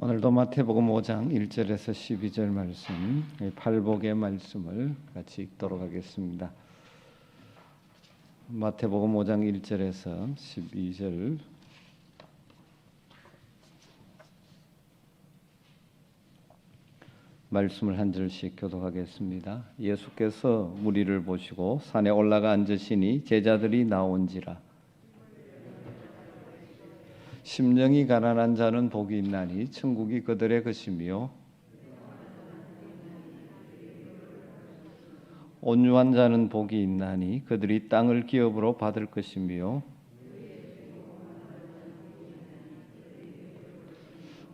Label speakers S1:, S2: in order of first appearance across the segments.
S1: 오늘도 마태복음 5장 1절에서 12절 말씀, 팔복의 말씀을 같이 읽도록 하겠습니다. 마태복음 5장 1절에서 12절 말씀을 한 절씩 교독하겠습니다. 예수께서 무리를 보시고 산에 올라가 앉으시니 제자들이 나온지라. 심령이 가난한 자는 복이 있나니 천국이 그들의 것이며 온유한 자는 복이 있나니 그들이 땅을 기업으로 받을 것이며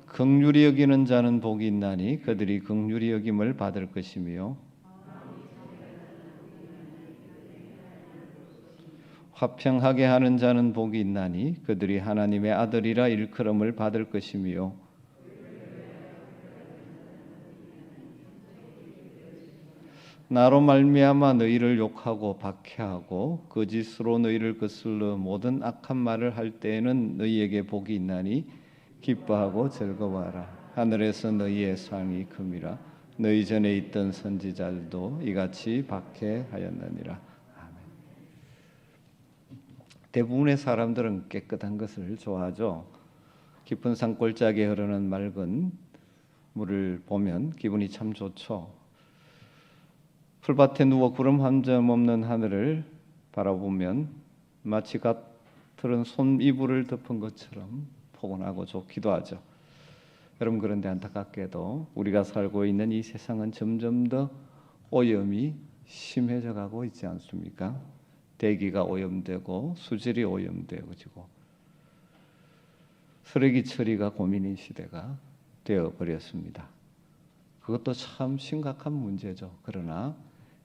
S1: 긍휼히 여기는 자는 복이 있나니 그들이 긍휼히 여김을 받을 것이며 화평하게 하는 자는 복이 있나니 그들이 하나님의 아들이라 일컬음을 받을 것이며 나로 말미암아 너희를 욕하고 박해하고 거짓으로 너희를 거슬러 모든 악한 말을 할 때에는 너희에게 복이 있나니 기뻐하고 즐거워하라. 하늘에서 너희의 상이 큼이라. 너희 전에 있던 선지자들도 이같이 박해하였느니라. 대부분의 사람들은 깨끗한 것을 좋아하죠. 깊은 산골짜기에 흐르는 맑은 물을 보면 기분이 참 좋죠. 풀밭에 누워 구름 한 점 없는 하늘을 바라보면 마치 갓들은 솜이불을 덮은 것처럼 포근하고 좋기도 하죠. 여러분, 그런데 안타깝게도 우리가 살고 있는 이 세상은 점점 더 오염이 심해져 가고 있지 않습니까? 대기가 오염되고 수질이 오염되어지고 쓰레기 처리가 고민인 시대가 되어버렸습니다. 그것도 참 심각한 문제죠. 그러나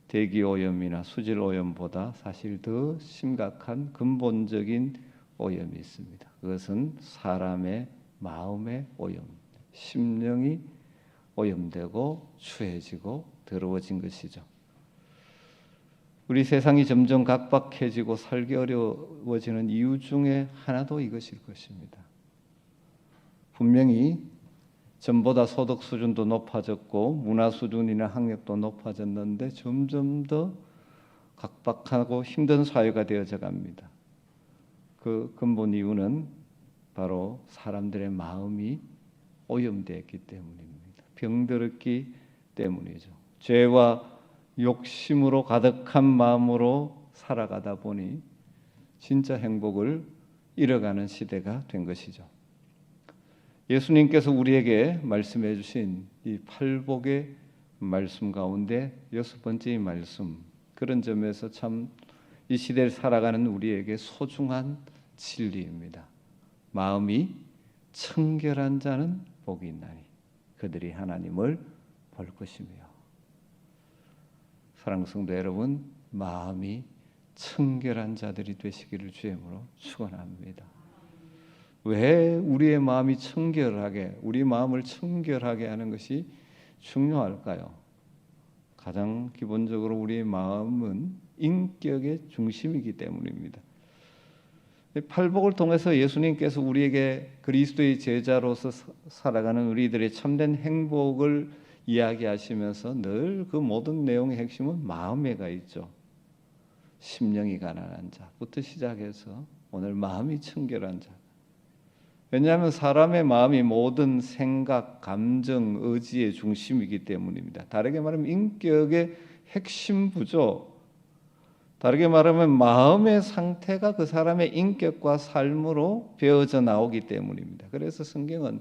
S1: 대기 오염이나 수질 오염보다 사실 더 심각한 근본적인 오염이 있습니다. 그것은 사람의 마음의 오염, 심령이 오염되고 추해지고 더러워진 것이죠. 우리 세상이 점점 각박해지고 살기 어려워지는 이유 중에 하나도 이것일 것입니다. 분명히 전보다 소득 수준도 높아졌고 문화 수준이나 학력도 높아졌는데 점점 더 각박하고 힘든 사회가 되어져 갑니다. 그 근본 이유는 바로 사람들의 마음이 오염되었기 때문입니다. 병들었기 때문이죠. 죄와 욕심으로 가득한 마음으로 살아가다 보니 진짜 행복을 잃어가는 시대가 된 것이죠. 예수님께서 우리에게 말씀해 주신 이 팔복의 말씀 가운데 6번째 말씀, 그런 점에서 참 이 시대를 살아가는 우리에게 소중한 진리입니다. 마음이 청결한 자는 복이 있나니 그들이 하나님을 볼 것이며. 사랑하는 성도 여러분, 마음이 청결한 자들이 되시기를 주님으로 축원합니다. 왜 우리의 마음이 청결하게, 우리 마음을 청결하게 하는 것이 중요할까요? 가장 기본적으로 우리의 마음은 인격의 중심이기 때문입니다. 팔복을 통해서 예수님께서 우리에게 그리스도의 제자로서 살아가는 우리들의 참된 행복을 이야기하시면서 늘 그 모든 내용의 핵심은 마음에가 있죠. 심령이 가난한 자부터 시작해서 오늘 마음이 청결한 자. 왜냐하면 사람의 마음이 모든 생각, 감정, 의지의 중심이기 때문입니다. 다르게 말하면 인격의 핵심부죠. 다르게 말하면 마음의 상태가 그 사람의 인격과 삶으로 배어져 나오기 때문입니다. 그래서 성경은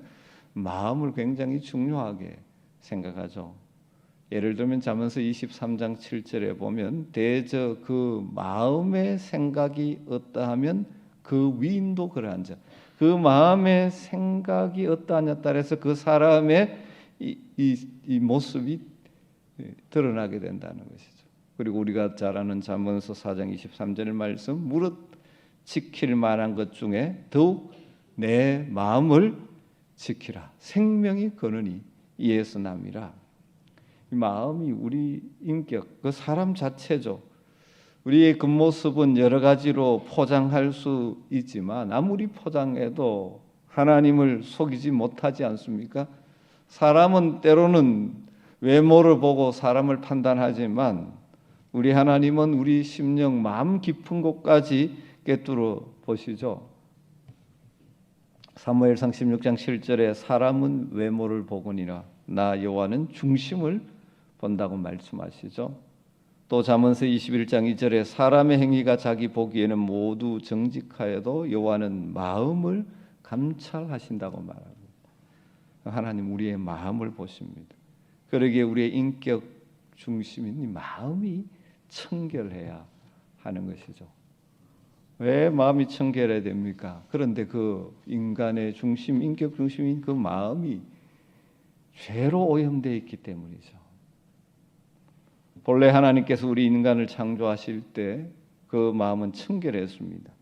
S1: 마음을 굉장히 중요하게 생각하죠. 예를 들면 잠언서 23장 7절에 보면 대저 그 마음의 생각이 어떠하면 그 위인도 그러한 자. 그 마음의 생각이 어떠하냐 따라서 그 사람의 이 모습이 드러나게 된다는 것이죠. 그리고 우리가 잘 아는 잠언서 4장 23절 말씀, 무릇 지킬 만한 것 중에 더욱 내 마음을 지키라. 생명이 거느니 이에서 남이라. 이 마음이 우리 인격, 그 사람 자체죠. 우리의 겉모습은 여러 가지로 포장할 수 있지만 아무리 포장해도 하나님을 속이지 못하지 않습니까? 사람은 때로는 외모를 보고 사람을 판단하지만 우리 하나님은 우리 심령 마음 깊은 곳까지 꿰뚫어 보시죠. 사무엘상 16장 7절에 사람은 외모를 보거니와 나 여호와는 중심을 본다고 말씀하시죠. 또 잠언서 21장 2절에 사람의 행위가 자기 보기에는 모두 정직하여도 여호와는 마음을 감찰하신다고 말합니다. 하나님 우리의 마음을 보십니다. 그러기에 우리의 인격 중심인 이 마음이 청결해야 하는 것이죠. 왜 마음이 청결해야 됩니까? 그런데 그 인간의 중심, 인격 중심인 그 마음이 죄로 오염되어 있기 때문이죠. 본래 하나님께서 우리 인간을 창조하실 때 그 마음은 청결했습니다.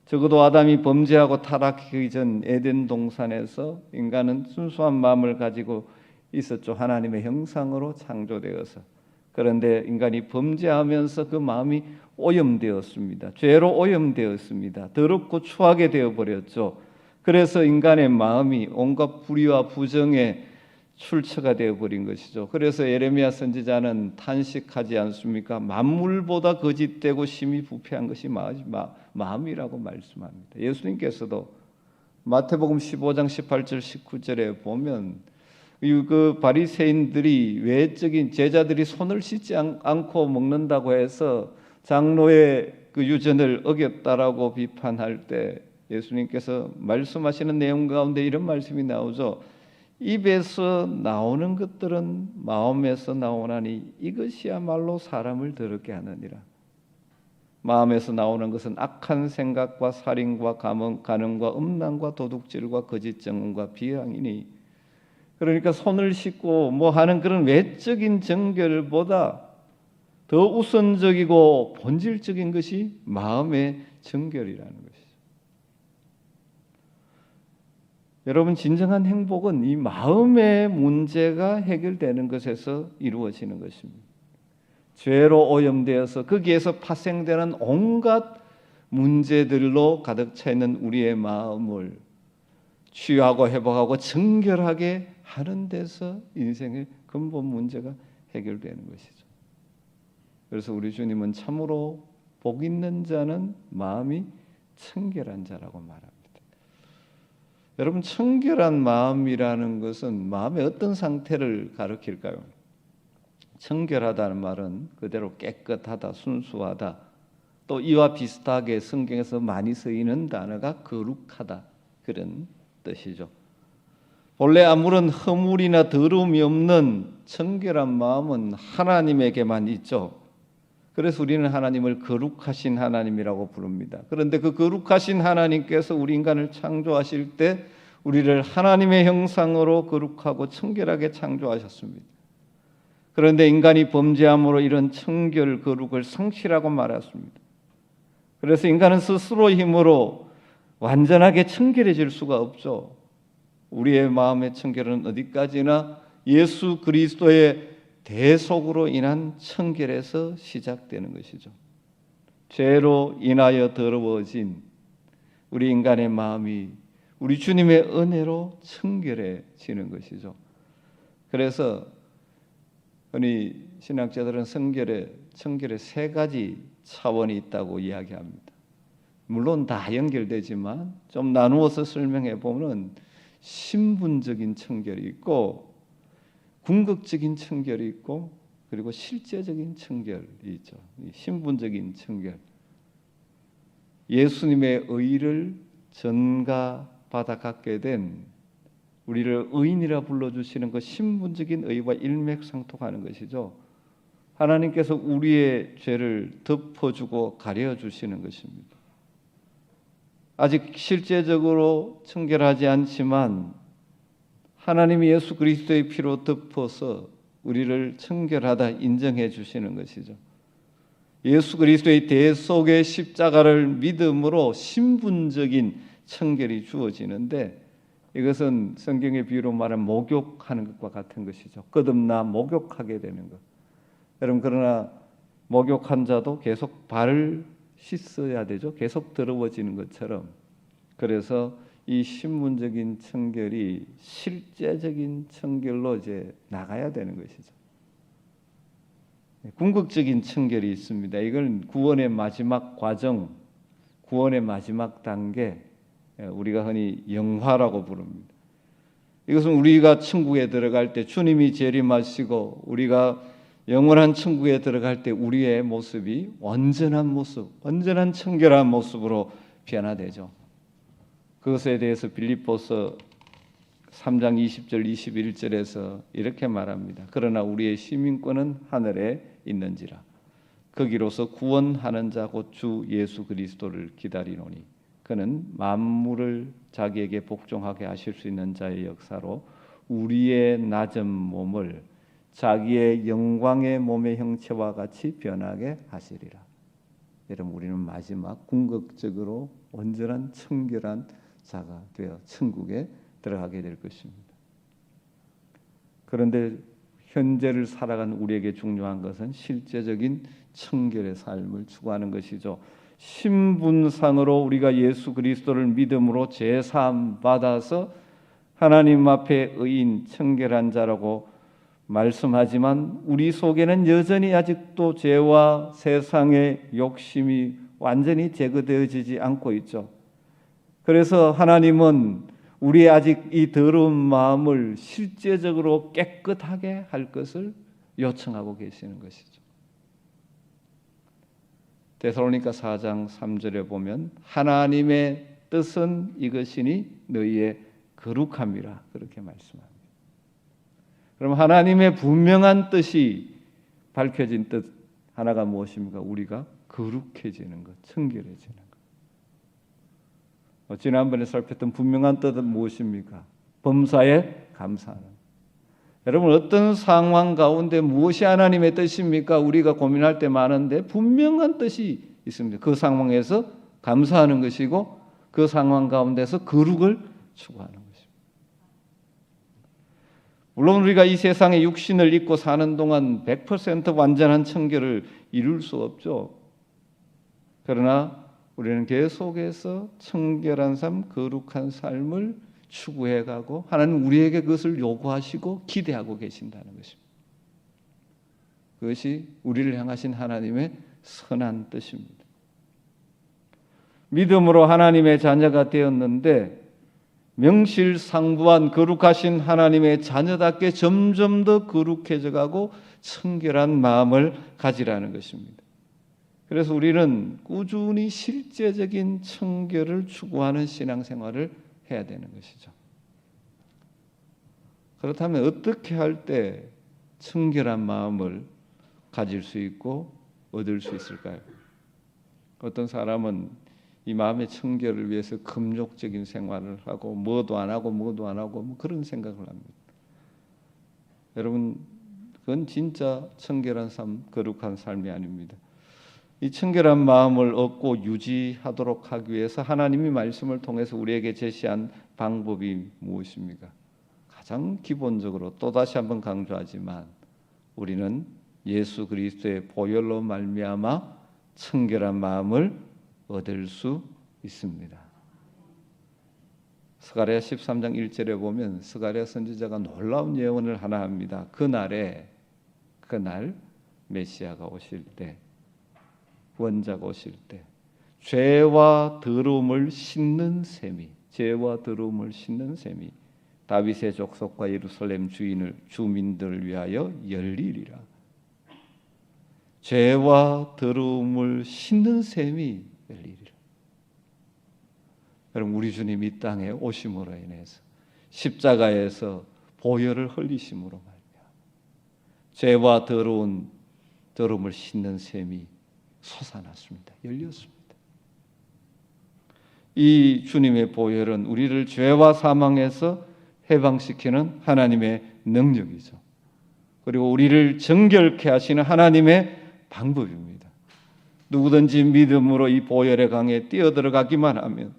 S1: 적어도 아담이 범죄하고 타락하기 전 에덴 동산에서 인간은 순수한 마음을 가지고 있었죠. 하나님의 형상으로 창조되어서. 그런데 인간이 범죄하면서 그 마음이 오염되었습니다. 죄로 오염되었습니다. 더럽고 추하게 되어버렸죠. 그래서 인간의 마음이 온갖 불의와 부정의 출처가 되어버린 것이죠. 그래서 예레미야 선지자는 탄식하지 않습니까? 만물보다 거짓되고 심히 부패한 것이 마음이라고 말씀합니다. 예수님께서도 마태복음 15장 18절 19절에 보면 그 바리새인들이 외적인 제자들이 손을 씻지 않고 먹는다고 해서 장로의 그 유전을 어겼다라고 비판할 때 예수님께서 말씀하시는 내용 가운데 이런 말씀이 나오죠. 입에서 나오는 것들은 마음에서 나오나니 이것이야말로 사람을 더럽게 하느니라. 마음에서 나오는 것은 악한 생각과 살인과 간음과 음란과 도둑질과 거짓 증언과 비방이니, 그러니까 손을 씻고 뭐 하는 그런 외적인 정결보다 더 우선적이고 본질적인 것이 마음의 정결이라는 것이죠. 여러분, 진정한 행복은 이 마음의 문제가 해결되는 것에서 이루어지는 것입니다. 죄로 오염되어서 거기에서 파생되는 온갖 문제들로 가득 차 있는 우리의 마음을 치유하고 회복하고 정결하게 하는 데서 인생의 근본 문제가 해결되는 것이죠. 그래서 우리 주님은 참으로 복 있는 자는 마음이 청결한 자라고 말합니다. 여러분, 청결한 마음이라는 것은 마음의 어떤 상태를 가리킬까요? 청결하다는 말은 그대로 깨끗하다, 순수하다, 또 이와 비슷하게 성경에서 많이 쓰이는 단어가 거룩하다, 그런 뜻이죠. 본래 아무런 허물이나 더러움이 없는 청결한 마음은 하나님에게만 있죠. 그래서 우리는 하나님을 거룩하신 하나님이라고 부릅니다. 그런데 그 거룩하신 하나님께서 우리 인간을 창조하실 때 우리를 하나님의 형상으로 거룩하고 청결하게 창조하셨습니다. 그런데 인간이 범죄함으로 이런 청결, 거룩을 상실하고 말았습니다. 그래서 인간은 스스로 힘으로 완전하게 청결해질 수가 없죠. 우리의 마음의 청결은 어디까지나 예수 그리스도의 대속으로 인한 청결에서 시작되는 것이죠. 죄로 인하여 더러워진 우리 인간의 마음이 우리 주님의 은혜로 청결해지는 것이죠. 그래서 흔히 신학자들은 청결의 세 가지 차원이 있다고 이야기합니다. 물론 다 연결되지만 좀 나누어서 설명해 보면 신분적인 청결이 있고 궁극적인 청결이 있고 그리고 실제적인 청결이 있죠. 신분적인 청결, 예수님의 의를 전가받아 갖게 된 우리를 의인이라 불러주시는 그 신분적인 의와 일맥상통하는 것이죠. 하나님께서 우리의 죄를 덮어주고 가려주시는 것입니다. 아직 실제적으로 청결하지 않지만 하나님이 예수 그리스도의 피로 덮어서 우리를 청결하다 인정해 주시는 것이죠. 예수 그리스도의 대속의 십자가를 믿음으로 신분적인 청결이 주어지는데 이것은 성경의 비유로 말하면 목욕하는 것과 같은 것이죠. 거듭나 목욕하게 되는 것. 여러분, 그러나 목욕한 자도 계속 발을 씻어야 되죠. 계속 더러워지는 것처럼. 그래서 이 신문적인 청결이 실제적인 청결로 이제 나가야 되는 것이죠. 궁극적인 청결이 있습니다. 이건 구원의 마지막 과정, 구원의 마지막 단계, 우리가 흔히 영화라고 부릅니다. 이것은 우리가 천국에 들어갈 때 주님이 재림하시고 우리가 영원한 천국에 들어갈 때 우리의 모습이 완전한 모습, 완전한 청결한 모습으로 변화되죠. 그것에 대해서 빌립보서 3장 20절 21절에서 이렇게 말합니다. 그러나 우리의 시민권은 하늘에 있는지라. 거기로서 구원하는 자 곧 주 예수 그리스도를 기다리노니 그는 만물을 자기에게 복종하게 하실 수 있는 자의 역사로 우리의 낮은 몸을 자기의 영광의 몸의 형체와 같이 변하게 하시리라. 여러분, 우리는 마지막 궁극적으로 온전한 청결한 자가 되어 천국에 들어가게 될 것입니다. 그런데 현재를 살아가는 우리에게 중요한 것은 실제적인 청결의 삶을 추구하는 것이죠. 신분상으로 우리가 예수 그리스도를 믿음으로 제사함 받아서 하나님 앞에 의인 청결한 자라고 말씀하지만 우리 속에는 여전히 아직도 죄와 세상의 욕심이 완전히 제거되어지지 않고 있죠. 그래서 하나님은 우리의 아직 이 더러운 마음을 실제적으로 깨끗하게 할 것을 요청하고 계시는 것이죠. 데살로니가 4장 3절에 보면 하나님의 뜻은 이것이니 너희의 거룩함이라 그렇게 말씀합니다. 그럼 하나님의 분명한 뜻이 밝혀진 뜻 하나가 무엇입니까? 우리가 거룩해지는 것, 청결해지는 것. 지난번에 살폈던 분명한 뜻은 무엇입니까? 범사에 감사하는. 여러분, 어떤 상황 가운데 무엇이 하나님의 뜻입니까? 우리가 고민할 때 많은데 분명한 뜻이 있습니다. 그 상황에서 감사하는 것이고 그 상황 가운데서 거룩을 추구하는 것입니다. 물론 우리가 이 세상에 육신을 입고 사는 동안 100% 완전한 청결을 이룰 수 없죠. 그러나 우리는 계속해서 청결한 삶, 거룩한 삶을 추구해가고 하나님 우리에게 그것을 요구하시고 기대하고 계신다는 것입니다. 그것이 우리를 향하신 하나님의 선한 뜻입니다. 믿음으로 하나님의 자녀가 되었는데 명실상부한 거룩하신 하나님의 자녀답게 점점 더 거룩해져가고 청결한 마음을 가지라는 것입니다. 그래서 우리는 꾸준히 실제적인 청결을 추구하는 신앙생활을 해야 되는 것이죠. 그렇다면 어떻게 할 때 청결한 마음을 가질 수 있고 얻을 수 있을까요? 어떤 사람은 이 마음의 청결을 위해서 금욕적인 생활을 하고 뭐도 안 하고 뭐 그런 생각을 합니다. 여러분, 그건 진짜 청결한 삶, 거룩한 삶이 아닙니다. 이 청결한 마음을 얻고 유지하도록 하기 위해서 하나님이 말씀을 통해서 우리에게 제시한 방법이 무엇입니까? 가장 기본적으로 또다시 한번 강조하지만 우리는 예수 그리스도의 보혈로 말미암아 청결한 마음을 얻을 수 있습니다. 스가랴 13장 1절에 보면 스가랴 선지자가 놀라운 예언을 하나 합니다. 그날 메시아가 오실 때, 원자가 오실 때 죄와 더러움을 씻는 셈이 다윗의 족속과 예루살렘 주민들을 위하여 열리리라. 죄와 더러움을 씻는 셈이 열리리라. 여러분, 우리 주님 이 땅에 오심으로 인해서 십자가에서 보혈을 흘리심으로 말미암아 죄와 더러움을 씻는 셈이 솟아났습니다. 열렸습니다. 이 주님의 보혈은 우리를 죄와 사망에서 해방시키는 하나님의 능력이죠. 그리고 우리를 정결케 하시는 하나님의 방법입니다. 누구든지 믿음으로 이 보혈의 강에 뛰어들어가기만 하면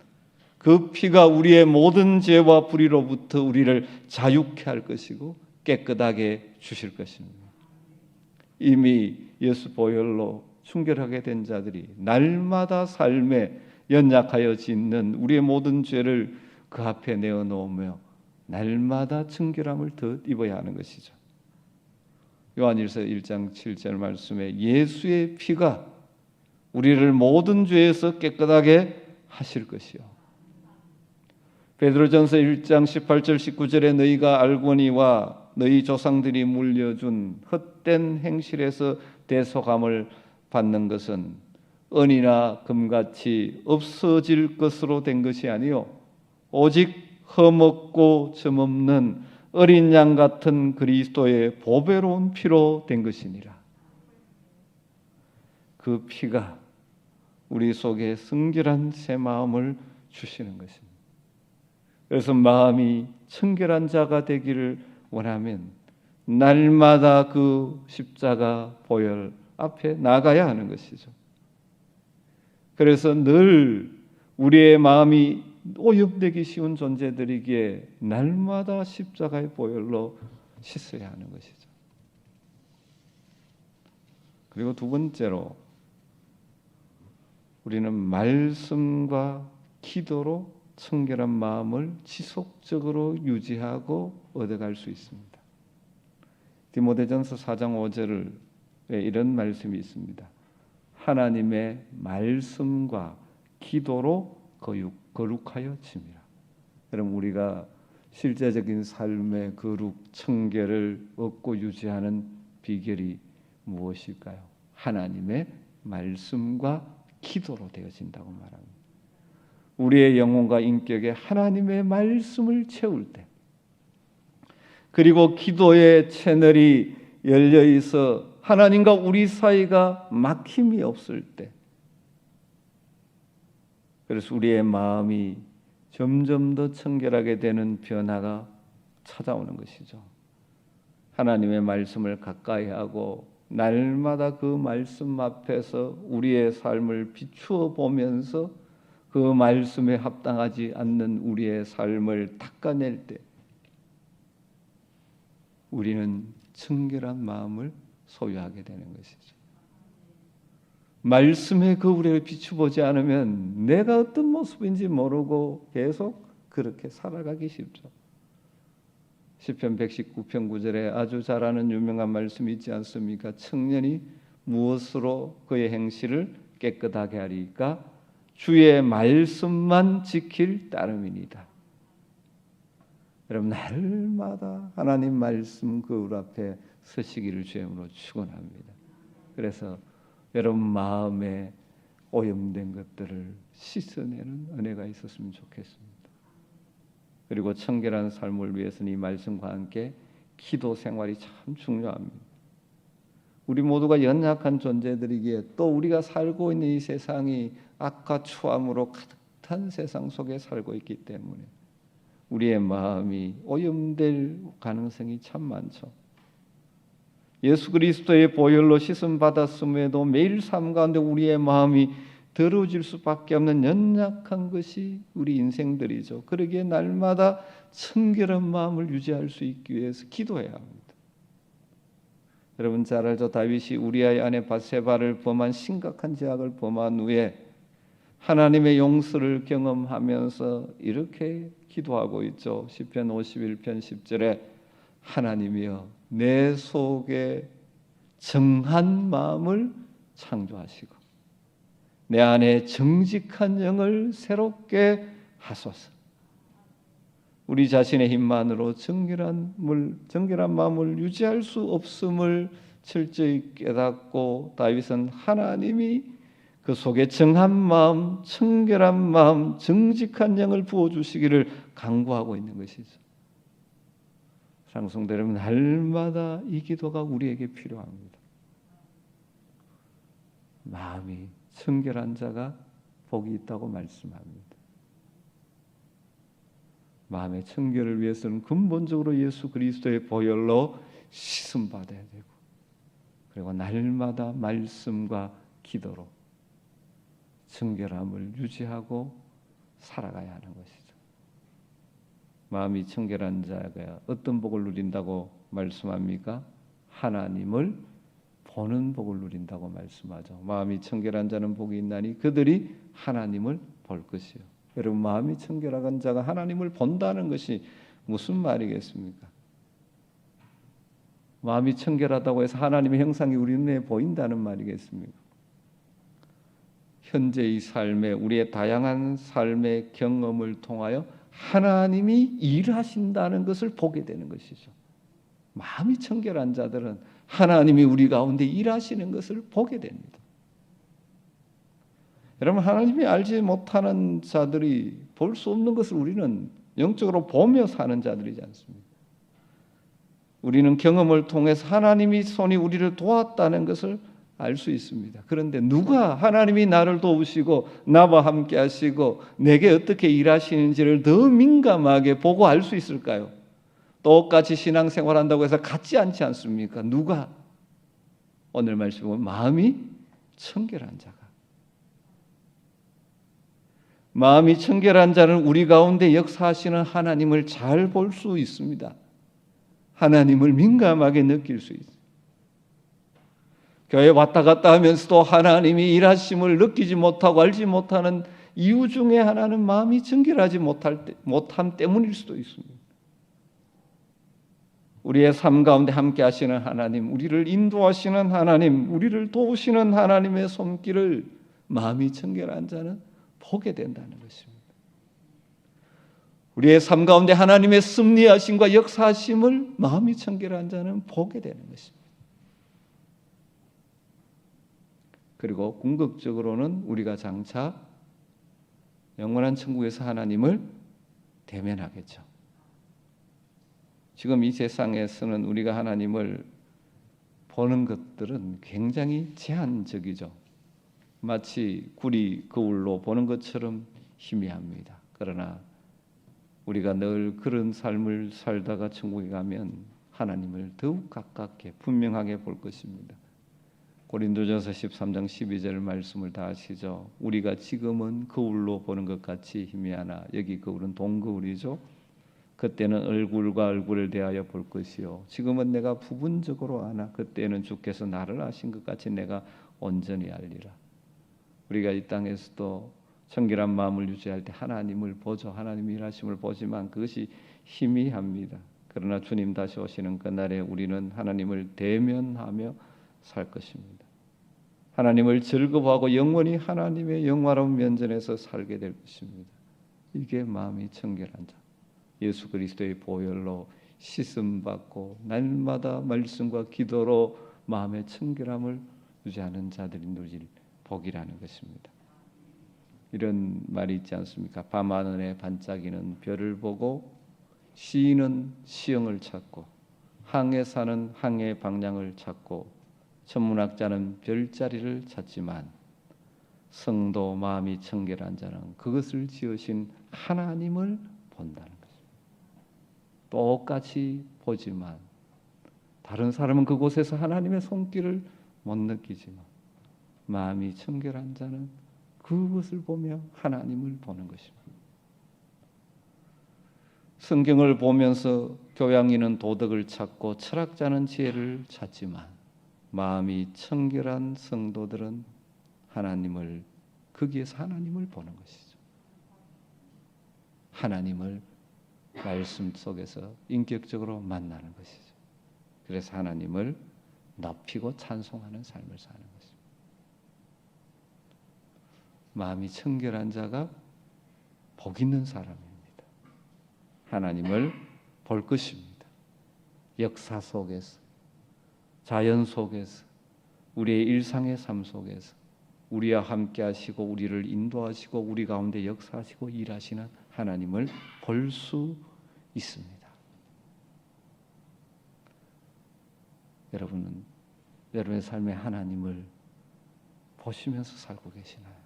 S1: 그 피가 우리의 모든 죄와 불의로부터 우리를 자유케 할 것이고 깨끗하게 주실 것입니다. 이미 예수 보혈로 순결하게 된 자들이 날마다 삶에 연약하여 짓는 우리의 모든 죄를 그 앞에 내어놓으며 날마다 청결함을 더 입어야 하는 것이죠. 요한일서 1장 7절 말씀에 예수의 피가 우리를 모든 죄에서 깨끗하게 하실 것이요. 베드로전서 1장 18절 19절에 너희가 알거니와 너희 조상들이 물려준 헛된 행실에서 대속함을 받는 것은 은이나 금같이 없어질 것으로 된 것이 아니요 오직 흠없고 점없는 어린 양 같은 그리스도의 보배로운 피로 된 것이니라. 그 피가 우리 속에 성결한 새 마음을 주시는 것입니다. 그래서 마음이 청결한 자가 되기를 원하면 날마다 그 십자가 보혈 앞에 나가야 하는 것이죠. 그래서 늘 우리의 마음이 오염되기 쉬운 존재들이기에 날마다 십자가의 보혈로 씻어야 하는 것이죠. 그리고 두 번째로 우리는 말씀과 기도로 청결한 마음을 지속적으로 유지하고 얻어갈 수 있습니다. 디모데전서 4장 5절에 이런 말씀이 있습니다. 하나님의 말씀과 기도로 거룩하여 짐이라. 여러분, 우리가 실제적인 삶의 거룩, 청결을 얻고 유지하는 비결이 무엇일까요? 하나님의 말씀과 기도로 되어진다고 말합니다. 우리의 영혼과 인격에 하나님의 말씀을 채울 때, 그리고 기도의 채널이 열려 있어 하나님과 우리 사이가 막힘이 없을 때, 그래서 우리의 마음이 점점 더 청결하게 되는 변화가 찾아오는 것이죠. 하나님의 말씀을 가까이 하고 날마다 그 말씀 앞에서 우리의 삶을 비추어 보면서 그 말씀에 합당하지 않는 우리의 삶을 닦아낼 때 우리는 청결한 마음을 소유하게 되는 것이죠. 말씀의 거울에 비추보지 않으면 내가 어떤 모습인지 모르고 계속 그렇게 살아가기 쉽죠. 시편 119편 9절에 아주 잘 아는 유명한 말씀이 있지 않습니까? 청년이 무엇으로 그의 행실을 깨끗하게 하리까? 주의 말씀만 지킬 따름이니이다. 여러분, 날마다 하나님 말씀 거울 앞에 서시기를 주님으로 축원합니다. 그래서 여러분 마음에 오염된 것들을 씻어내는 은혜가 있었으면 좋겠습니다. 그리고 청결한 삶을 위해서는 이 말씀과 함께 기도 생활이 참 중요합니다. 우리 모두가 연약한 존재들이기에 또 우리가 살고 있는 이 세상이 악과 추함으로 가득한 세상 속에 살고 있기 때문에 우리의 마음이 오염될 가능성이 참 많죠. 예수 그리스도의 보혈로 씻음 받았음에도 매일 삶 가운데 우리의 마음이 더러워질 수밖에 없는 연약한 것이 우리 인생들이죠. 그러기에 날마다 청결한 마음을 유지할 수 있기 위해서 기도해야 합니다. 여러분 잘 알죠. 다윗이 우리아의 아내 밧세바를 범한 심각한 죄악을 범한 후에 하나님의 용서를 경험하면서 이렇게 기도하고 있죠. 시편 51편 10절에 하나님이여 내 속에 정한 마음을 창조하시고 내 안에 정직한 영을 새롭게 하소서. 우리 자신의 힘만으로 정결한 마음을 유지할 수 없음을 철저히 깨닫고 다윗은 하나님이 그 속에 정한 마음, 청결한 마음, 정직한 영을 부어주시기를 간구하고 있는 것이죠. 사랑성도 여러분, 날마다 이 기도가 우리에게 필요합니다. 마음이 청결한 자가 복이 있다고 말씀합니다. 마음의 청결을 위해서는 근본적으로 예수 그리스도의 보혈로 씻음 받아야 되고, 그리고 날마다 말씀과 기도로 청결함을 유지하고 살아가야 하는 것이죠. 마음이 청결한 자가 어떤 복을 누린다고 말씀합니까? 하나님을 보는 복을 누린다고 말씀하죠. 마음이 청결한 자는 복이 있나니 그들이 하나님을 볼 것이요. 여러분, 마음이 청결한 자가 하나님을 본다는 것이 무슨 말이겠습니까? 마음이 청결하다고 해서 하나님의 형상이 우리 눈에 보인다는 말이겠습니까? 현재의 삶에, 우리의 다양한 삶의 경험을 통하여 하나님이 일하신다는 것을 보게 되는 것이죠. 마음이 청결한 자들은 하나님이 우리 가운데 일하시는 것을 보게 됩니다. 여러분, 하나님이 알지 못하는 자들이 볼 수 없는 것을 우리는 영적으로 보며 사는 자들이지 않습니까? 우리는 경험을 통해서 하나님이 손이 우리를 도왔다는 것을 알 수 있습니다. 그런데 누가 하나님이 나를 도우시고 나와 함께 하시고 내게 어떻게 일하시는지를 더 민감하게 보고 알 수 있을까요? 똑같이 신앙생활한다고 해서 같지 않지 않습니까? 누가? 오늘 말씀은 마음이 청결한 자가. 마음이 청결한 자는 우리 가운데 역사하시는 하나님을 잘 볼 수 있습니다. 하나님을 민감하게 느낄 수 있습니다. 교회 왔다 갔다 하면서도 하나님이 일하심을 느끼지 못하고 알지 못하는 이유 중에 하나는 마음이 청결하지 못함 때문일 수도 있습니다. 우리의 삶 가운데 함께 하시는 하나님, 우리를 인도하시는 하나님, 우리를 도우시는 하나님의 손길을 마음이 청결한 자는 보게 된다는 것입니다. 우리의 삶 가운데 하나님의 섭리하심과 역사하심을 마음이 청결한 자는 보게 되는 것입니다. 그리고 궁극적으로는 우리가 장차 영원한 천국에서 하나님을 대면하겠죠. 지금 이 세상에서는 우리가 하나님을 보는 것들은 굉장히 제한적이죠. 마치 굴이 거울로 보는 것처럼 희미합니다. 그러나 우리가 늘 그런 삶을 살다가 천국에 가면 하나님을 더욱 가깝게 분명하게 볼 것입니다. 고린도전서 13장 12절 말씀을 다 아시죠? 우리가 지금은 거울로 보는 것 같이 희미하나, 여기 거울은 동거울이죠. 그때는 얼굴과 얼굴을 대하여 볼 것이요, 지금은 내가 부분적으로 아나 그때는 주께서 나를 아신 것 같이 내가 온전히 알리라. 우리가 이 땅에서도 청결한 마음을 유지할 때 하나님을 보죠. 하나님의 일하심을 보지만 그것이 희미합니다. 그러나 주님 다시 오시는 그날에 우리는 하나님을 대면하며 살 것입니다. 하나님을 즐거워하고 영원히 하나님의 영화로운 면전에서 살게 될 것입니다. 이게 마음이 청결한 자, 예수 그리스도의 보혈로 씻음받고 날마다 말씀과 기도로 마음의 청결함을 유지하는 자들이 누릴 복이라는 것입니다. 이런 말이 있지 않습니까? 밤하늘에 반짝이는 별을 보고 시인은 시형을 찾고 항해 사는 항해의 방향을 찾고 천문학자는 별자리를 찾지만 성도 마음이 청결한 자는 그것을 지으신 하나님을 본다는 것입니다. 똑같이 보지만 다른 사람은 그곳에서 하나님의 손길을 못 느끼지만 마음이 청결한 자는 그것을 보며 하나님을 보는 것입니다. 성경을 보면서 교양인은 도덕을 찾고 철학자는 지혜를 찾지만 마음이 청결한 성도들은 하나님을, 거기에서 하나님을 보는 것이죠. 하나님을 말씀 속에서 인격적으로 만나는 것이죠. 그래서 하나님을 높이고 찬송하는 삶을 사는 것입니다. 마음이 청결한 자가 복 있는 사람입니다. 하나님을 볼 것입니다. 역사 속에서, 자연 속에서, 우리의 일상의 삶 속에서 우리와 함께 하시고 우리를 인도하시고 우리 가운데 역사하시고 일하시는 하나님을 볼 수 있습니다. 여러분은 여러분의 삶에 하나님을 보시면서 살고 계시나요?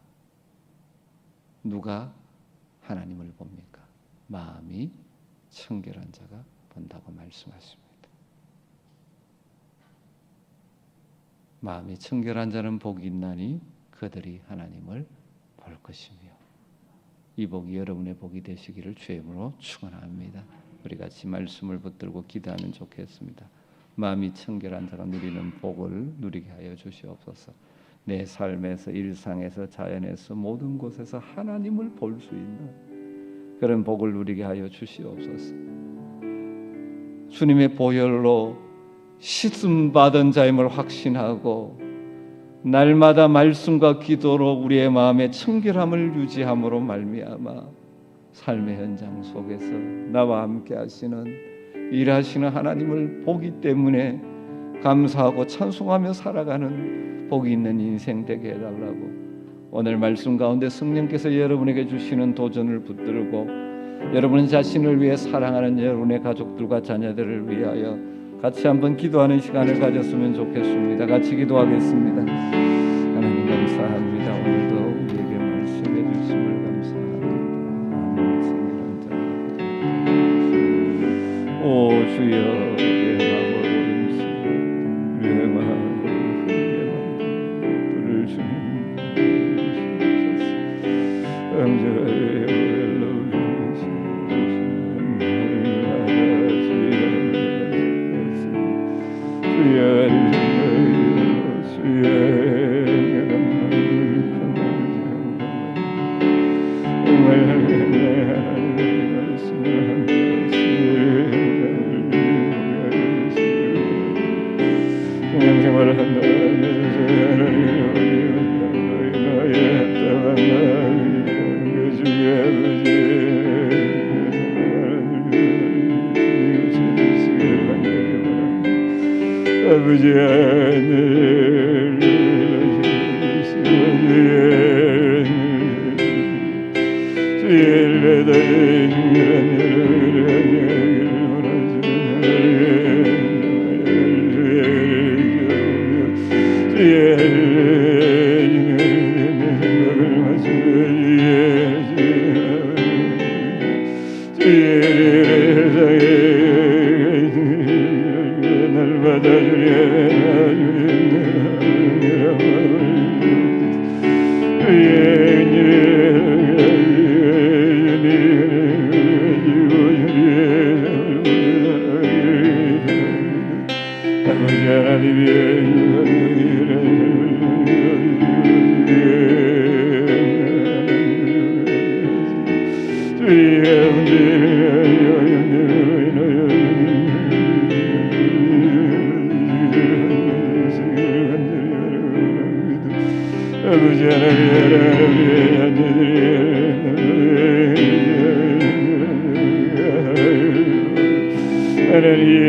S1: 누가 하나님을 봅니까? 마음이 청결한 자가 본다고 말씀하십니다. 마음이 청결한 자는 복이 있나니 그들이 하나님을 볼 것이며, 이 복이 여러분의 복이 되시기를 주의 이름으로 축원합니다. 우리 같이 말씀을 붙들고 기도하면 좋겠습니다. 마음이 청결한 자가 누리는 복을 누리게 하여 주시옵소서. 내 삶에서, 일상에서, 자연에서, 모든 곳에서 하나님을 볼 수 있는 그런 복을 누리게 하여 주시옵소서. 주님의 보혈로 씻음 받은 자임을 확신하고 날마다 말씀과 기도로 우리의 마음의 청결함을 유지함으로 말미암아 삶의 현장 속에서 나와 함께 하시는, 일하시는 하나님을 보기 때문에 감사하고 찬송하며 살아가는 복이 있는 인생 되게 해달라고, 오늘 말씀 가운데 성령께서 여러분에게 주시는 도전을 붙들고 여러분 자신을 위해 사랑하는 여러분의 가족들과 자녀들을 위하여 같이 한번 기도하는 시간을 가졌으면 좋겠습니다. 같이 기도하겠습니다. 하나님 감사합니다. 오늘도 우리에게 말씀해 주심을 감사합니다. 오 주여, 아버지 하늘 하나님